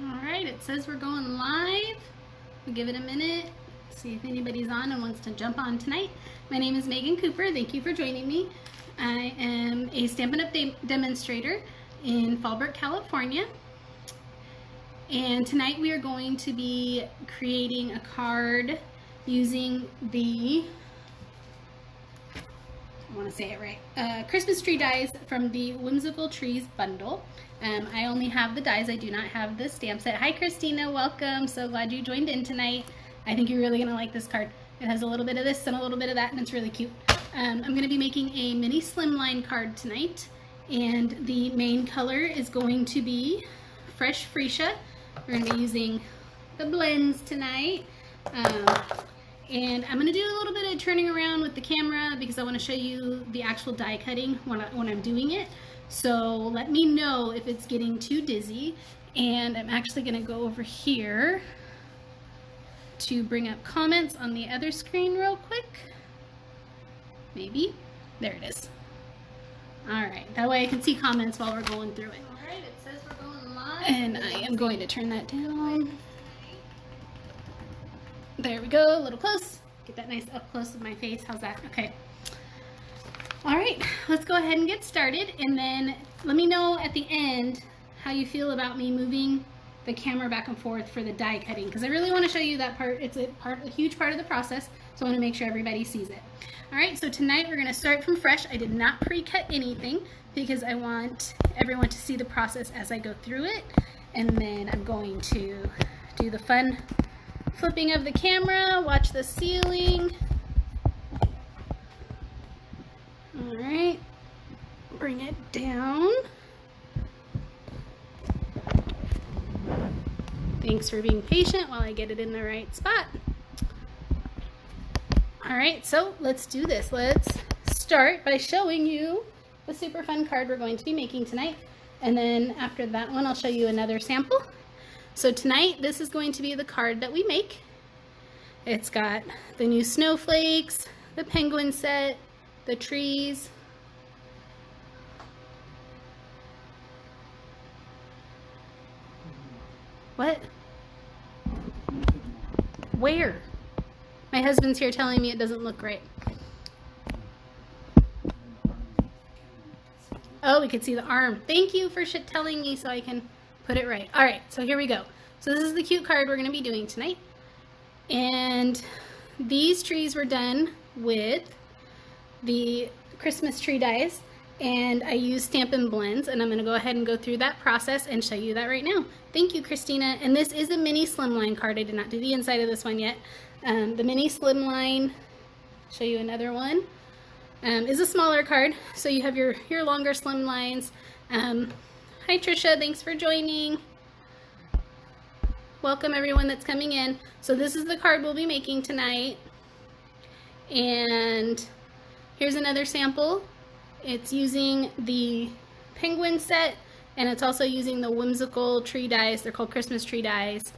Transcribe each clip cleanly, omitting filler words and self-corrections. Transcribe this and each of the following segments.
Alright, it says we're going live. We'll give it a minute, see if anybody's on and wants to jump on tonight. My name is Megan Cooper. Thank you for joining me. I am a Stampin' Up! Demonstrator in Fallbrook, California. And tonight we are going to be creating a card using the, I want to say it right, Christmas tree dies from the Whimsical Trees bundle. I only have the dies. I do not have the stamp set. Hi Christina, welcome. So glad you joined in tonight. I think you're really going to like this card. It has a little bit of this and a little bit of that, and it's really cute. I'm going to be making a mini slimline card tonight, and the main color is going to be Fresh Freesia. We're going to be using the blends tonight. And I'm going to do a little bit of turning around with the camera because I want to show you the actual die cutting when I'm doing it. So let me know if it's getting too dizzy. And I'm actually going to go over here to bring up comments on the other screen real quick. Maybe. There it is. Alright, that way I can see comments while we're going through it. Alright, it says we're going live. And I am going to turn that down. There we go, a little close. Get that nice up close of my face. How's that? Okay. All right, let's go ahead and get started, and then let me know at the end how you feel about me moving the camera back and forth for the die cutting, because I really want to show you that part. It's a huge part of the process, so I want to make sure everybody sees it. All right, so tonight we're going to start from fresh. I did not pre-cut anything because I want everyone to see the process as I go through it, and then I'm going to do the fun flipping of the camera, watch the ceiling. All right, bring it down. Thanks for being patient while I get it in the right spot. All right, so let's do this. Let's start by showing you the super fun card we're going to be making tonight. And then after that one, I'll show you another sample. So tonight, this is going to be the card that we make. It's got the new snowflakes, the penguin set, the trees. What? Where? My husband's here telling me it doesn't look right. Oh, we can see the arm. Thank you for telling me so I can put it right. All right, so here we go. So this is the cute card we're going to be doing tonight. And these trees were done with the Christmas tree dies, and I used Stampin' blends, and I'm going to go ahead and go through that process and show you that right now. Thank you, Christina. And this is a mini slimline card. I did not do the inside of this one yet. The mini slimline, show you another one, is a smaller card, so you have your longer slimlines. Hi Trisha, thanks for joining. Welcome everyone that's coming in. So this is the card we'll be making tonight. And here's another sample. It's using the penguin set, and it's also using the whimsical tree dies. They're called Christmas tree dies.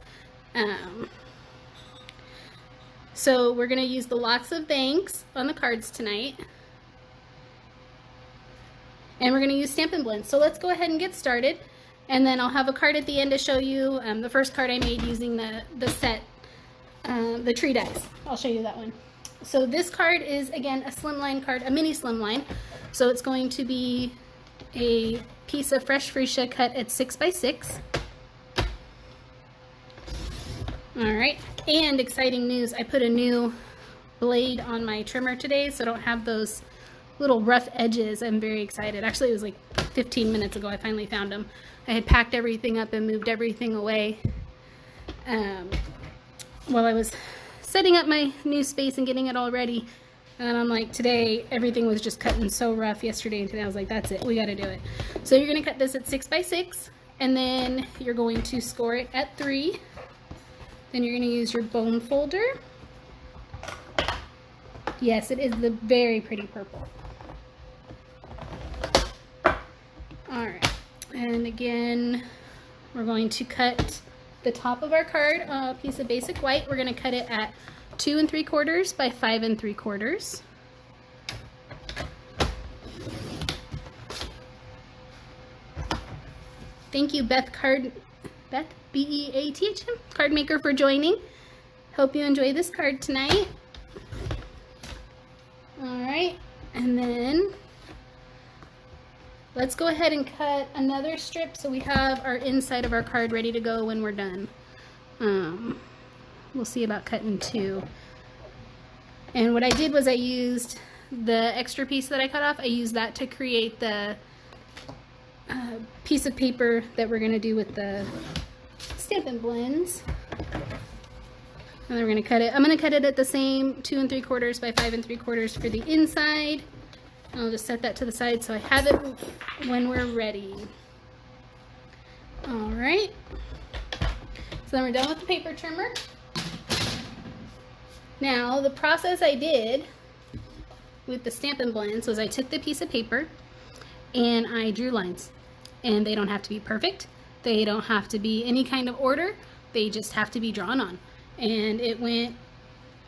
So we're going to use the lots of thanks on the cards tonight. And we're going to use Stampin' blends. So let's go ahead and get started. And then I'll have a card at the end to show you the first card I made using the set, the tree dies. I'll show you that one. So this card is, again, a slimline card, a mini slimline. So it's going to be a piece of Fresh Freesia cut at 6 by 6. All right, and exciting news, I put a new blade on my trimmer today, so I don't have those little rough edges. I'm very excited. Actually, it was like 15 minutes ago I finally found them. I had packed everything up and moved everything away while I was setting up my new space and getting it all ready. And I'm like, today everything was just cutting so rough yesterday, and today I was like, that's it, we got to do it. So you're going to cut this at 6 by 6, and then you're going to score it at 3. Then you're going to use your bone folder. Yes, it is the very pretty purple. Alright, and again, we're going to cut the top of our card, a piece of basic white. We're going to cut it at 2 3/4 by 5 3/4. Thank you, Beth BEATHM card maker for joining. Hope you enjoy this card tonight. Alright, and then let's go ahead and cut another strip so we have our inside of our card ready to go when we're done. We'll see about cutting 2. And what I did was I used the extra piece that I cut off, I used that to create the piece of paper that we're going to do with the Stampin' blends. And then we're going to cut it. I'm going to cut it at the same 2 3/4 by 5 3/4 for the inside. I'll just set that to the side so I have it when we're ready. Alright. So then we're done with the paper trimmer. Now the process I did with the Stampin' blends was I took the piece of paper and I drew lines. And they don't have to be perfect. They don't have to be any kind of order. They just have to be drawn on. And it went,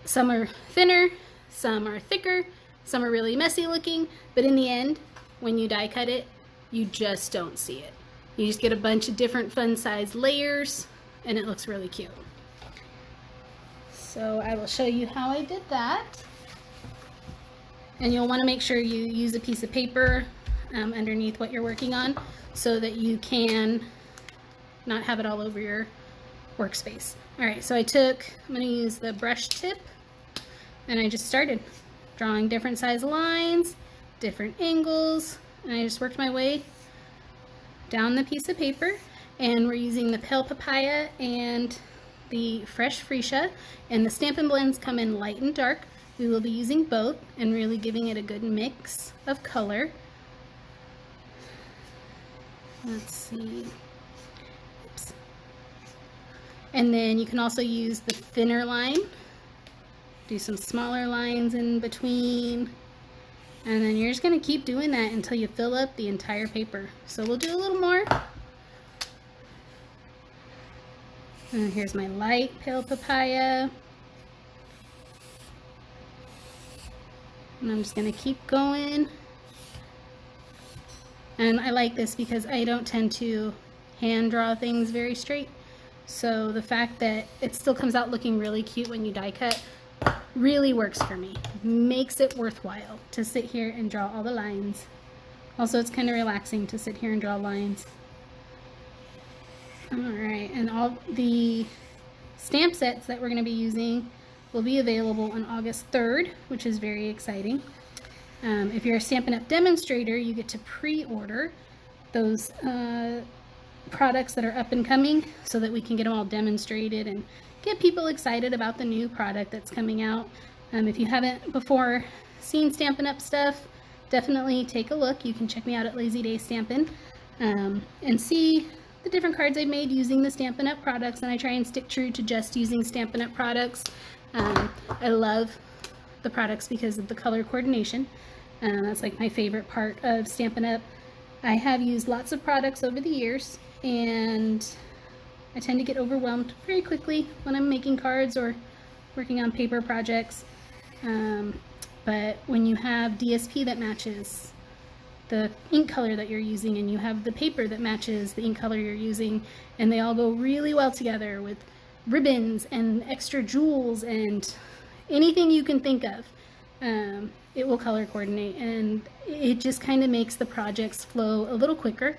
some are thinner, some are thicker, some are really messy looking, but in the end, when you die cut it, you just don't see it. You just get a bunch of different fun size layers and it looks really cute. So I will show you how I did that. And you'll want to make sure you use a piece of paper underneath what you're working on so that you can not have it all over your workspace. Alright, so I'm going to use the brush tip and I just started drawing different size lines, different angles, and I just worked my way down the piece of paper. And we're using the pale papaya and the fresh freesia, and the Stampin' blends come in light and dark. We will be using both and really giving it a good mix of color. Let's see. Oops. And then you can also use the thinner line. Do some smaller lines in between. And then you're just going to keep doing that until you fill up the entire paper. So we'll do a little more. And here's my light pale papaya. And I'm just going to keep going. And I like this because I don't tend to hand draw things very straight. So the fact that it still comes out looking really cute when you die cut really works for me. Makes it worthwhile to sit here and draw all the lines. Also, it's kind of relaxing to sit here and draw lines. Alright, and all the stamp sets that we're going to be using will be available on August 3rd, which is very exciting. If you're a Stampin' Up! Demonstrator, you get to pre-order those products that are up and coming so that we can get them all demonstrated and get people excited about the new product that's coming out. If you haven't before seen Stampin' Up! Stuff, definitely take a look. You can check me out at Lazy Day Stampin' and see the different cards I've made using the Stampin' Up! Products, and I try and stick true to just using Stampin' Up! Products. I love the products because of the color coordination. That's like my favorite part of Stampin' Up! I have used lots of products over the years, and I tend to get overwhelmed very quickly when I'm making cards or working on paper projects. But when you have DSP that matches the ink color that you're using, and you have the paper that matches the ink color you're using, and they all go really well together with ribbons and extra jewels and anything you can think of, it will color coordinate, and it just kind of makes the projects flow a little quicker.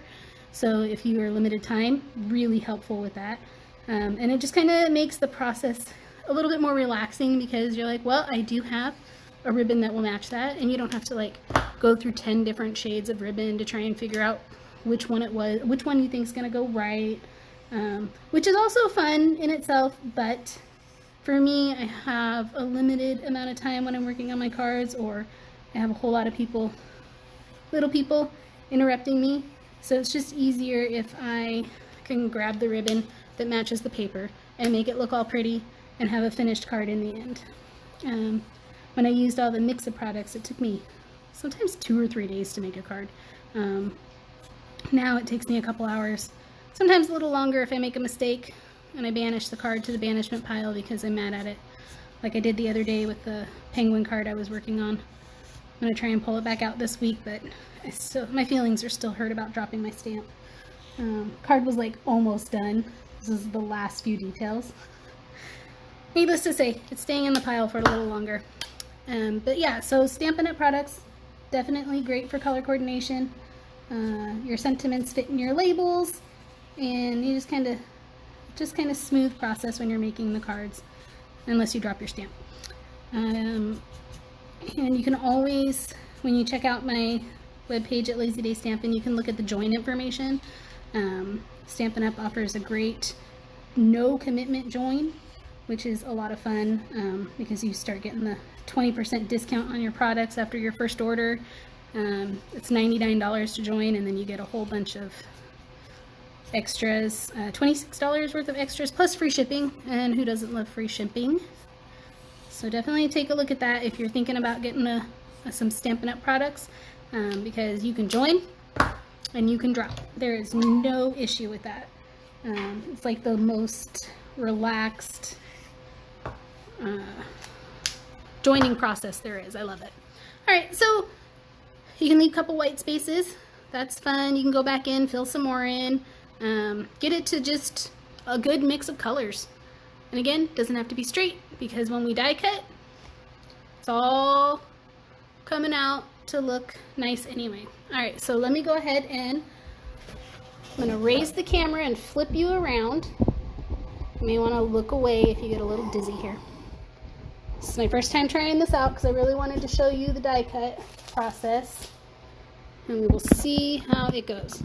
So if you are limited time, really helpful with that. And it just kind of makes the process a little bit more relaxing because you're like, well, I do have a ribbon that will match that, and you don't have to like go through 10 different shades of ribbon to try and figure out which one you think is going to go right, which is also fun in itself. But for me, I have a limited amount of time when I'm working on my cards, or I have a whole lot of people, little people, interrupting me. So it's just easier if I can grab the ribbon that matches the paper and make it look all pretty and have a finished card in the end. When I used all the mix of products, it took me sometimes 2 or 3 days to make a card. Now it takes me a couple hours, sometimes a little longer if I make a mistake and I banish the card to the banishment pile because I'm mad at it, like I did the other day with the penguin card I was working on. I'm going to try and pull it back out this week, but my feelings are still hurt about dropping my stamp. Card was like almost done, This is the last few details. Needless to say, it's staying in the pile for a little longer. But yeah, so Stampin' Up! Products, definitely great for color coordination. Your sentiments fit in your labels, and you just kind of smooth process when you're making the cards, unless you drop your stamp. And you can always, when you check out my webpage at Lazy Day Stampin', you can look at the join information. Stampin' Up! Offers a great no commitment join, which is a lot of fun because you start getting the 20% discount on your products after your first order. It's $99 to join, and then you get a whole bunch of extras, $26 worth of extras plus free shipping, and who doesn't love free shipping? So definitely take a look at that if you're thinking about getting some Stampin' Up! Products, because you can join and you can drop. There is no issue with that. It's like the most relaxed joining process there is. I love it. Alright, so you can leave a couple white spaces. That's fun. You can go back in, fill some more in. Get it to just a good mix of colors. And again, doesn't have to be straight, because when we die cut, it's all coming out to look nice anyway. Alright, so let me go ahead and I'm going to raise the camera and flip you around. You may want to look away if you get a little dizzy here. This is my first time trying this out because I really wanted to show you the die cut process. And we will see how it goes.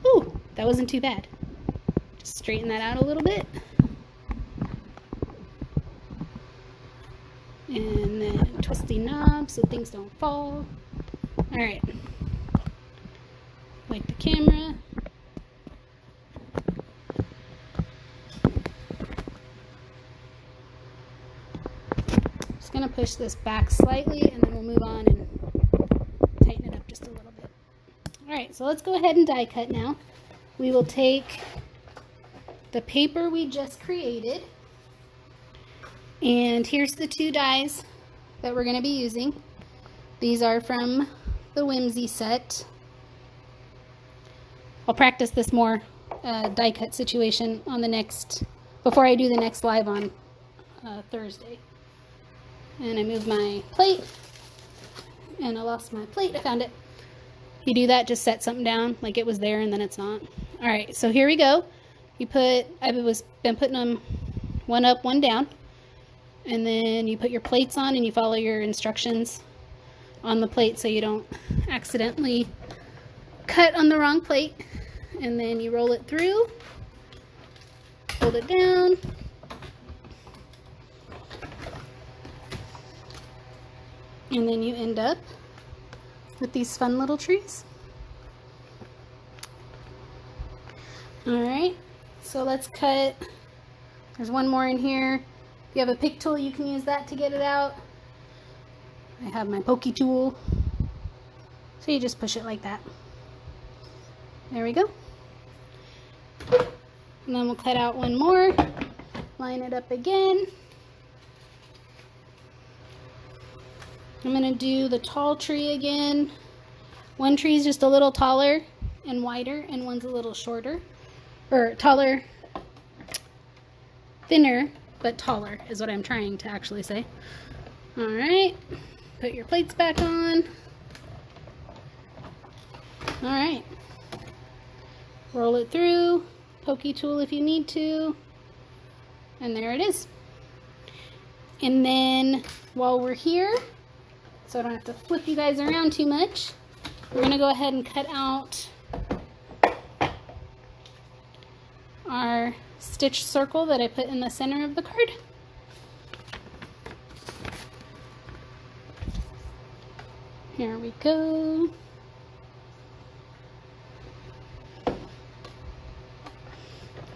Ooh, that wasn't too bad. Just straighten that out a little bit. And then twist the knob so things don't fall. Alright. Like the camera. Just going to push this back slightly, and then we'll move on and tighten it up just a little bit. Alright, so let's go ahead and die cut now. We will take the paper we just created, and here's the two dies that we're going to be using. These are from the Whimsy set. I'll practice this more die cut situation on the next, before I do the next live on Thursday. And I moved my plate, and I lost my plate. I found it. You do that, just set something down like it was there and then it's not. Alright, so here we go. I've been putting them one up, one down, and then you put your plates on and you follow your instructions on the plate so you don't accidentally cut on the wrong plate. And then you roll it through, hold it down, and then you end up with these fun little trees. Alright, so let's cut. There's one more in here. If you have a pick tool, you can use that to get it out. I have my pokey tool. So you just push it like that. There we go. And then we'll cut out one more. Line it up again. I'm going to do the tall tree again. One tree is just a little taller and wider, and one's a little shorter. Or taller, thinner, but taller is what I'm trying to actually say. Alright, put your plates back on. Alright, roll it through, pokey tool if you need to, and there it is. And then while we're here, so I don't have to flip you guys around too much, we're going to go ahead and cut out our stitch circle that I put in the center of the card. Here we go.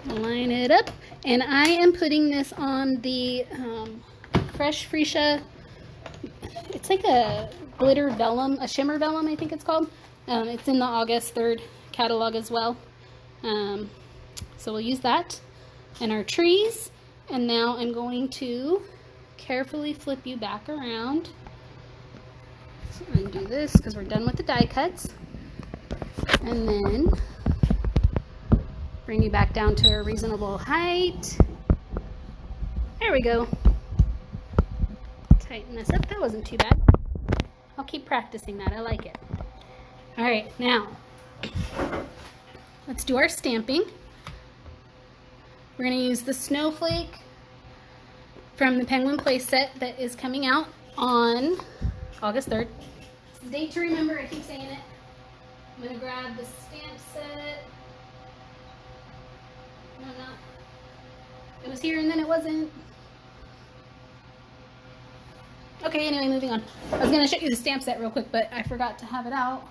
Line it up, and I am putting this on the Fresh Freesia. It's like a glitter vellum, a shimmer vellum, I think it's called. It's in the August 3rd catalog as well. So we'll use that and our trees. And now I'm going to carefully flip you back around. So undo this because we're done with the die cuts. And then Bring you back down to a reasonable height. There we go. Tighten this up. That wasn't too bad. I'll keep practicing that. I like it. All right, now let's do our stamping. We're going to use the snowflake from the Penguin Play set that is coming out on August 3rd. It's the date to remember. I keep saying it. I'm going to grab the stamp set. No, not. It was here and then it wasn't. Okay, anyway, moving on. I was going to show you the stamp set real quick, but I forgot to have it out.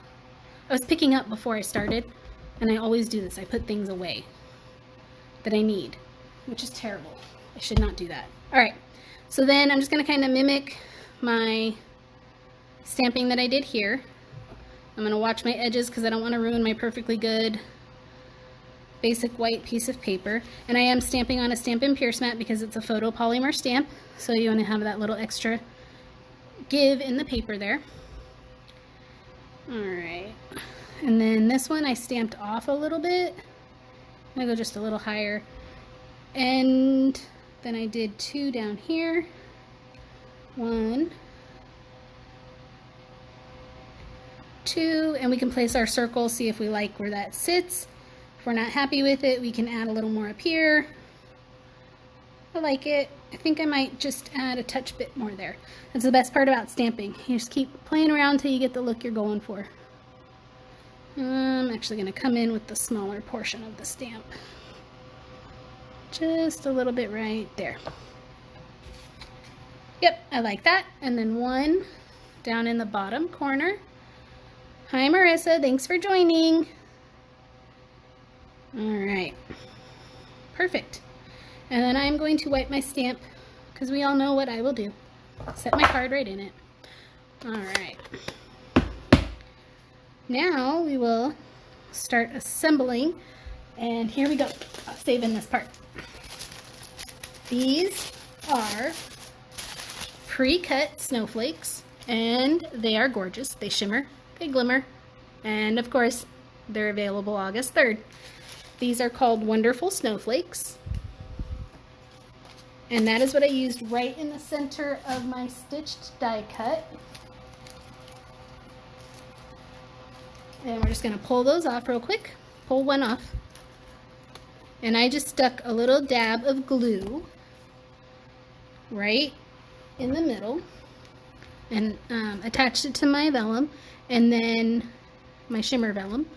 I was picking up before I started, and I always do this. I put things away that I need, which is terrible. I should not do that. All right, so then I'm just going to kind of mimic my stamping that I did here. I'm going to watch my edges because I don't want to ruin my perfectly good basic white piece of paper. And I am stamping on a Stampin' Pierce mat because it's a photo polymer stamp, so you want to have that little extra give in the paper there. All right, and then this one I stamped off a little bit. I'm gonna go just a little higher, and then I did 2 down here. 1, 2, and we can place our circle, see if we like where that sits. If we're not happy with it, we can add a little more up here. I like it. I think I might just add a touch bit more there. That's the best part about stamping. You just keep playing around till you get the look you're going for. I'm actually going to come in with the smaller portion of the stamp. Just a little bit right there. Yep, I like that. And then 1 down in the bottom corner. Hi Marissa, thanks for joining. All right, perfect. And then I'm going to wipe my stamp because we all know what I will do. Set my card right in it. All right. Now we will start assembling, and here we go. I'll save in this part. These are pre-cut snowflakes, and they are gorgeous. They shimmer, they glimmer, and of course, they're available August 3rd. These are called Wonderful Snowflakes. And that is what I used right in the center of my stitched die cut. And we're just going to pull those off real quick. Pull one off. And I just stuck a little dab of glue right in the middle and attached it to my vellum, and then my shimmer vellum.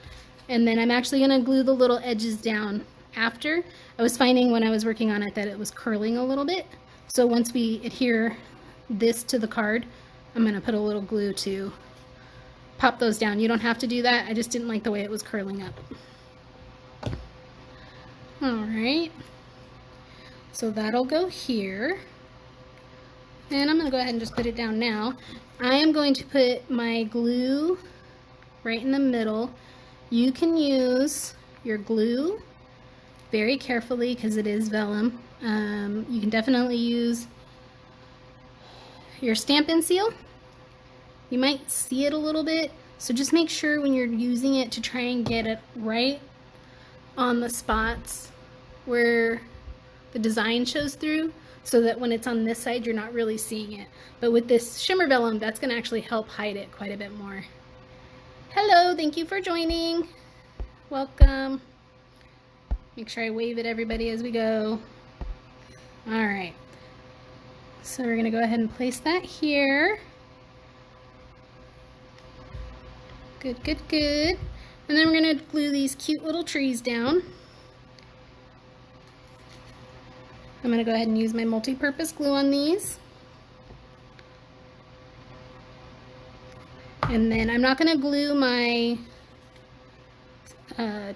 And then I'm actually going to glue the little edges down after. I was finding when I was working on it that it was curling a little bit. So once we adhere this to the card, I'm going to put a little glue to pop those down. You don't have to do that. I just didn't like the way it was curling up. All right. So that'll go here. And I'm going to go ahead and just put it down now. I am going to put my glue right in the middle. You can use your glue very carefully because it is vellum. You can definitely use your Stampin' seal. You might see it a little bit, so just make sure when you're using it to try and get it right on the spots where the design shows through, so that when it's on this side you're not really seeing it. But with this shimmer vellum, that's going to actually help hide it quite a bit more. Hello, thank you for joining. Welcome. Make sure I wave at everybody as we go. All right. So we're going to go ahead and place that here. Good, good, good. And then we're going to glue these cute little trees down. I'm going to go ahead and use my multi-purpose glue on these. And then I'm not going to glue my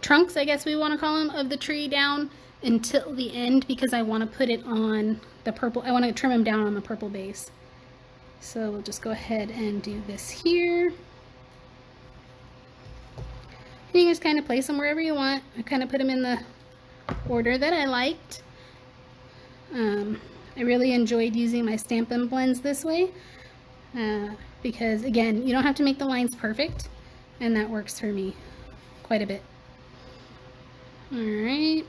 trunks, I guess we want to call them, of the tree down until the end because I want to put it on the purple. I want to trim them down on the purple base. So we'll just go ahead and do this here. And you just kind of place them wherever you want. I kind of put them in the order that I liked. I really enjoyed using my Stampin' blends this way because, again, you don't have to make the lines perfect, and that works for me quite a bit. Alright.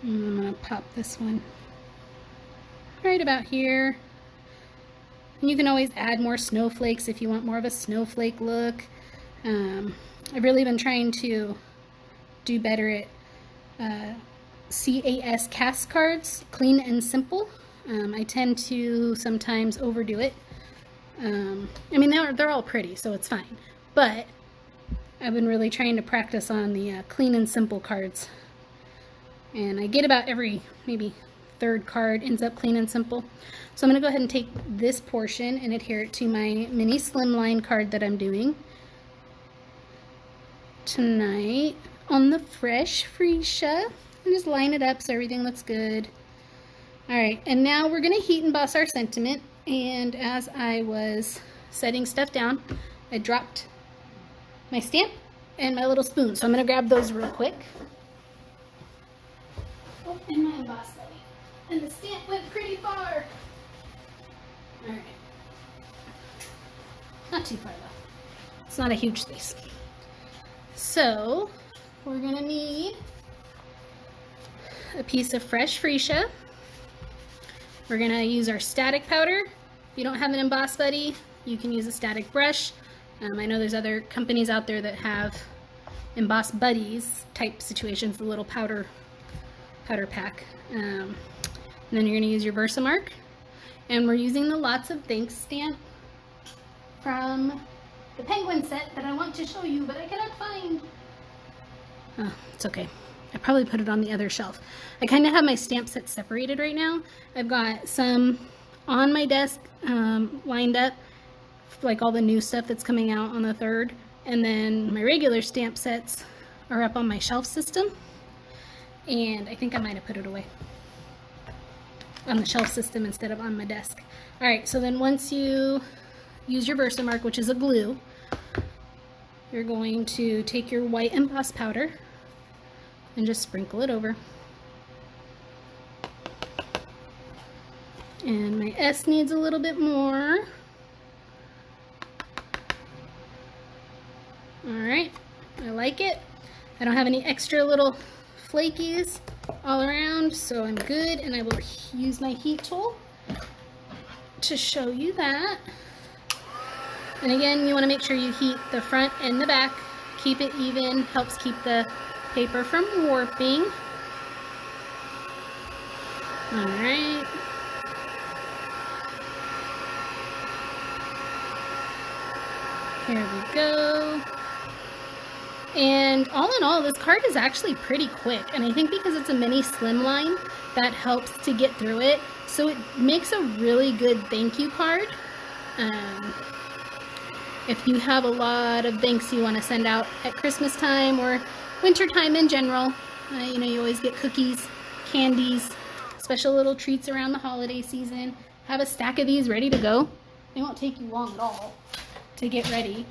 I'm going to pop this one right about here. And you can always add more snowflakes if you want more of a snowflake look. I've really been trying to do better at CAS cast cards, clean and simple. I tend to sometimes overdo it. I mean, they're all pretty, so it's fine. But I've been really trying to practice on the clean and simple cards. And I get about every, maybe third card ends up clean and simple. So I'm going to go ahead and take this portion and adhere it to my mini slimline card that I'm doing tonight on the fresh freesia. And just line it up so everything looks good. Alright, and now we're going to heat emboss our sentiment. And as I was setting stuff down, I dropped my stamp and my little spoon. So I'm going to grab those real quick. Oh, and my emboss buddy. And the stamp went pretty far. Alright. Not too far though. It's not a huge space. So, we're going to need a piece of fresh freesia. We're going to use our static powder. If you don't have an emboss buddy, you can use a static brush. I know there's other companies out there that have emboss buddies type situations, the little powder pack. And then you're going to use your Versamark. And we're using the Lots of Thanks stamp from the penguin set that I want to show you, but I cannot find. Oh, it's okay. I probably put it on the other shelf. I kind of have my stamp set separated right now. I've got some on my desk lined up, like all the new stuff that's coming out on the 3rd. And then my regular stamp sets are up on my shelf system. And I think I might have put it away on the shelf system instead of on my desk. Alright, so then once you use your Versamark, which is a glue, you're going to take your white emboss powder and just sprinkle it over. And my S needs a little bit more. Alright, I like it. I don't have any extra little flakies all around, so I'm good, and I will use my heat tool to show you that. And again, you want to make sure you heat the front and the back. Keep it even, helps keep the paper from warping. Alright. Here we go. And all in all, this card is actually pretty quick. And I think because it's a mini slimline, that helps to get through it. So it makes a really good thank you card. If you have a lot of thanks you want to send out at Christmas time or winter time in general, you know, you always get cookies, candies, special little treats around the holiday season. Have a stack of these ready to go. They won't take you long at all to get ready.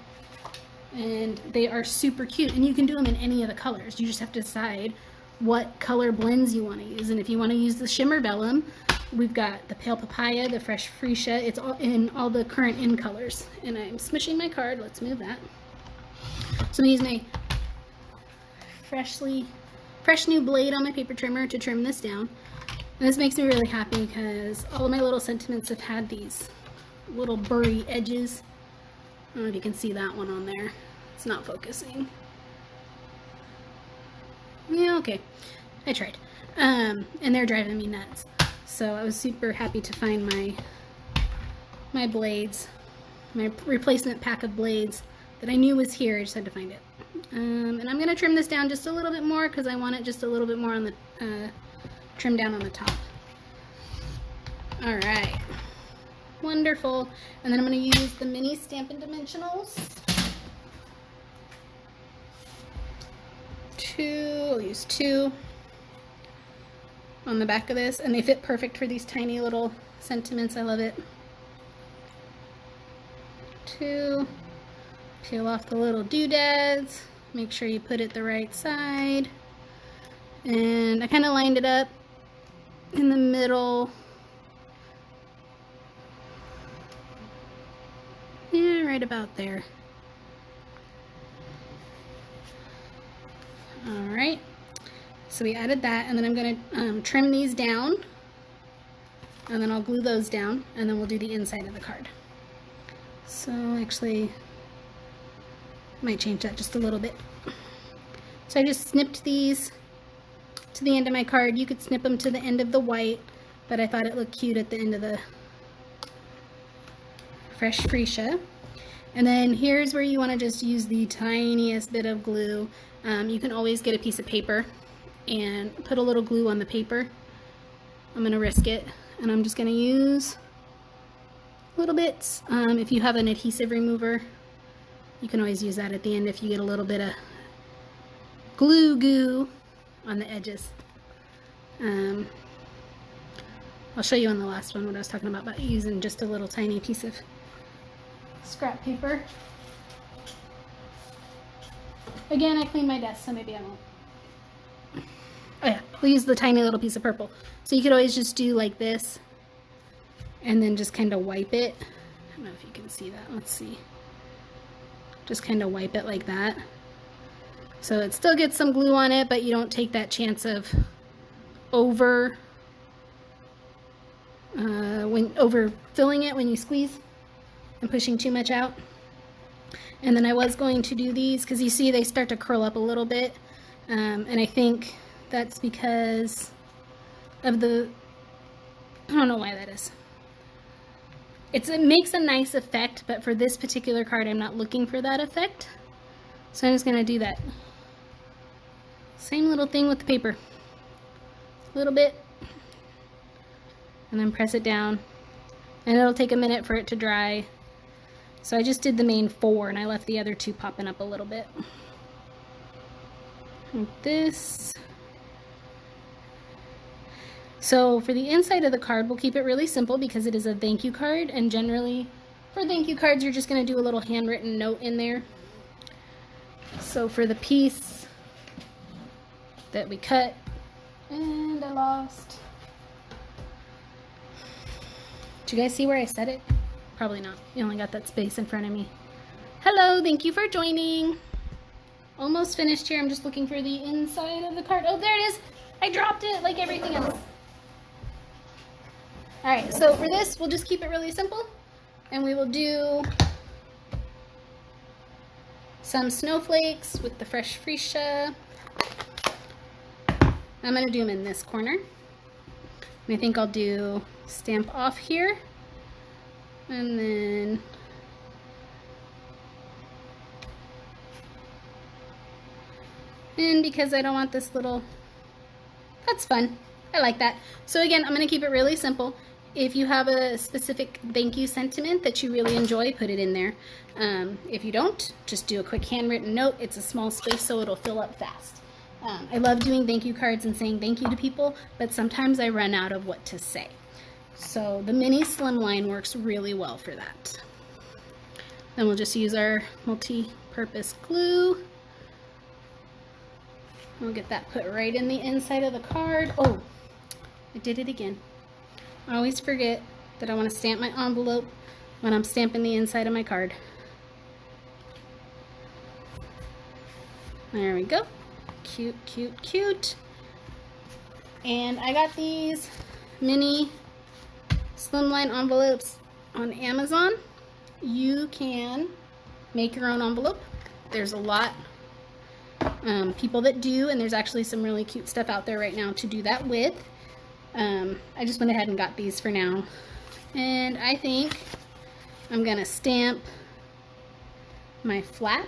And they are super cute, and you can do them in any of the colors. You just have to decide what color blends you want to use. And if you want to use the shimmer vellum, we've got the pale papaya, the fresh freesia. It's all in all the current in colors. And I'm smishing my card. Let's move that. So I'm going to use my fresh new blade on my paper trimmer to trim this down. And this makes me really happy because all of my little sentiments have had these little burry edges. I don't know if you can see that one on there. It's not focusing. Yeah, okay. I tried. And they're driving me nuts. So I was super happy to find my blades, my replacement pack of blades that I knew was here. I just had to find it. And I'm going to trim this down just a little bit more because I want it just a little bit more on the trim down on the top. All right. Wonderful. And then I'm going to use the mini Stampin' Dimensionals. I'll use 2 on the back of this, and they fit perfect for these tiny little sentiments. I love it. 2. Peel off the little doodads. Make sure you put it the right side. And I kind of lined it up in the middle. Yeah, right about there. All right, so we added that, and then I'm going to trim these down, and then I'll glue those down, and then we'll do the inside of the card. So actually, might change that just a little bit. So I just snipped these to the end of my card. You could snip them to the end of the white, but I thought it looked cute at the end of the fresh freesia. And then here's where you want to just use the tiniest bit of glue. You can always get a piece of paper and put a little glue on the paper. I'm going to risk it, and I'm just going to use little bits. If you have an adhesive remover, you can always use that at the end if you get a little bit of glue goo on the edges. I'll show you on the last one what I was talking about using just a little tiny piece of scrap paper. Again, I cleaned my desk, so maybe I won't. Oh yeah, we'll use the tiny little piece of purple. So you could always just do like this, and then just kind of wipe it. I don't know if you can see that. Let's see. Just kind of wipe it like that. So it still gets some glue on it, but you don't take that chance of overfilling it when you squeeze and pushing too much out. And then I was going to do these because you see they start to curl up a little bit, and I think that's because of the, I don't know why that is. It makes a nice effect, but for this particular card I'm not looking for that effect. So I'm just going to do that same little thing with the paper. A little bit, and then press it down, and it'll take a minute for it to dry. So I just did the main 4, and I left the other 2 popping up a little bit. Like this. So for the inside of the card, we'll keep it really simple because it is a thank you card, and generally for thank you cards, you're just going to do a little handwritten note in there. So for the piece that we cut, and I lost. Did you guys see where I set it? Probably not. You only got that space in front of me. Hello, thank you for joining. Almost finished here. I'm just looking for the inside of the card. Oh, there it is. I dropped it like everything else. All right, so for this, we'll just keep it really simple, and we will do some snowflakes with the fresh freesia. I'm going to do them in this corner. And I think I'll do stamp off here, and then because I don't want this little, that's fun. I like that. So again, I'm going to keep it really simple. If you have a specific thank you sentiment that you really enjoy, put it in there. If you don't, just do a quick handwritten note. It's a small space, so it'll fill up fast. I love doing thank you cards and saying thank you to people, but sometimes I run out of what to say. So the mini slimline works really well for that. Then we'll just use our multi-purpose glue. We'll get that put right in the inside of the card. Oh, I did it again. I always forget that I want to stamp my envelope when I'm stamping the inside of my card. There we go. Cute, cute, cute. And I got these mini slimline envelopes on Amazon. You can make your own envelope. There's a lot people that do, and there's actually some really cute stuff out there right now to do that with. I just went ahead and got these for now, and I think I'm gonna stamp my flap.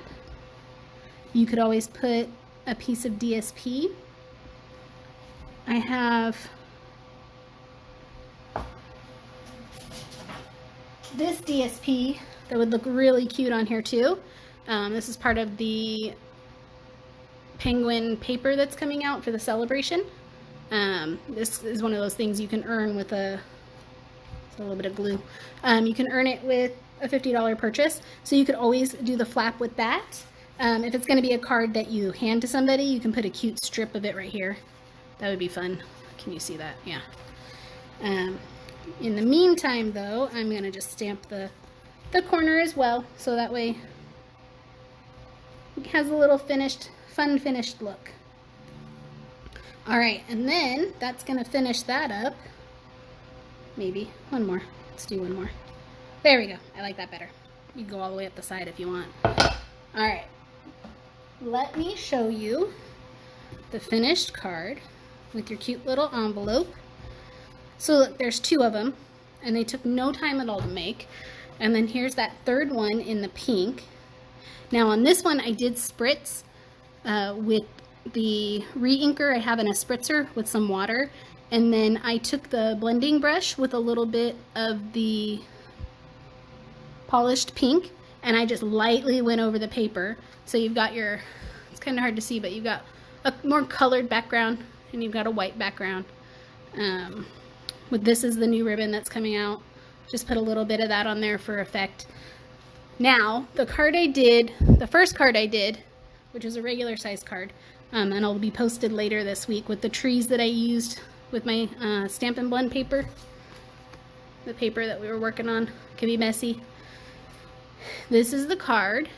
You could always put a piece of DSP. I have this DSP that would look really cute on here too. This is part of the penguin paper that's coming out for the celebration. This is one of those things you can earn with a little bit of glue. You can earn it with a $50 purchase, so you could always do the flap with that. If it's going to be a card that you hand to somebody, you can put a cute strip of it right here. That would be fun. Can you see that? Yeah. In the meantime, though, I'm going to just stamp the corner as well, so that way it has a little fun finished look. All right, and then that's gonna finish that up. Maybe one more. Let's do one more. There we go. I like that better. You can go all the way up the side if you want. All right. Let me show you the finished card with your cute little envelope. So look, there's 2 of them, and they took no time at all to make. And then here's that third one in the pink. Now on this one, I did spritz with the re-inker I have in a spritzer with some water. And then I took the blending brush with a little bit of the polished pink, and I just lightly went over the paper. So you've got your, it's kind of hard to see, but you've got a more colored background and you've got a white background. With this is the new ribbon that's coming out. Just put a little bit of that on there for effect. Now, the card I did, the first card I did, which is a regular size card, and it'll be posted later this week with the trees that I used with my Stampin' Blend paper. The paper that we were working on. Can be messy. This is the card.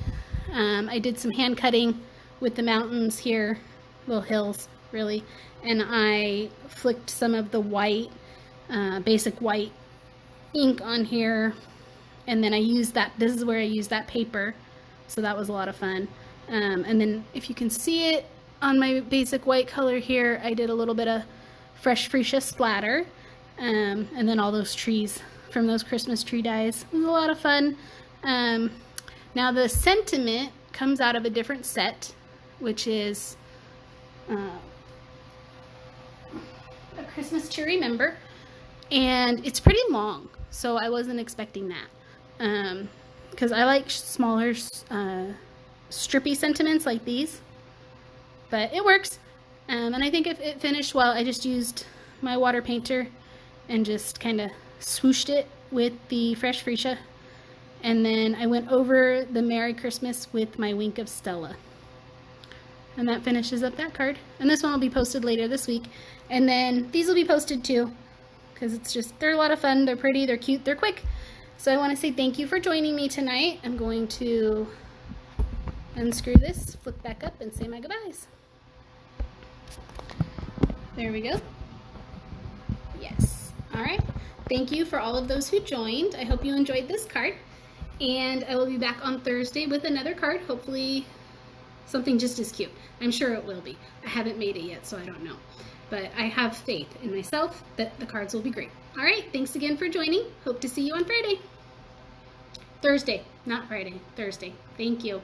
I did some hand cutting with the mountains here, little hills really, and I flicked some of the white, basic white ink on here, and then I used that, this is where I used that paper, so that was a lot of fun. And then if you can see it on my basic white color here, I did a little bit of fresh freesia splatter, and then all those trees from those Christmas tree dies. It was a lot of fun. Now the sentiment comes out of a different set, which is a Christmas to Remember, and it's pretty long, so I wasn't expecting that, because I like smaller strippy sentiments like these, but it works. And I think if it finished well, I just used my water painter and just kind of swooshed it with the fresh freesia, and then I went over the Merry Christmas with my Wink of Stella. And that finishes up that card. And this one will be posted later this week. And then these will be posted too, because it's just, they're a lot of fun, they're pretty, they're cute, they're quick. So I want to say thank you for joining me tonight. I'm going to unscrew this, flip back up, and say my goodbyes. There we go. Yes. All right. Thank you for all of those who joined. I hope you enjoyed this card. And I will be back on Thursday with another card, hopefully something just as cute. I'm sure it will be. I haven't made it yet, so I don't know. But I have faith in myself that the cards will be great. All right, thanks again for joining. Hope to see you on Friday. Thursday, not Friday, Thursday. Thank you.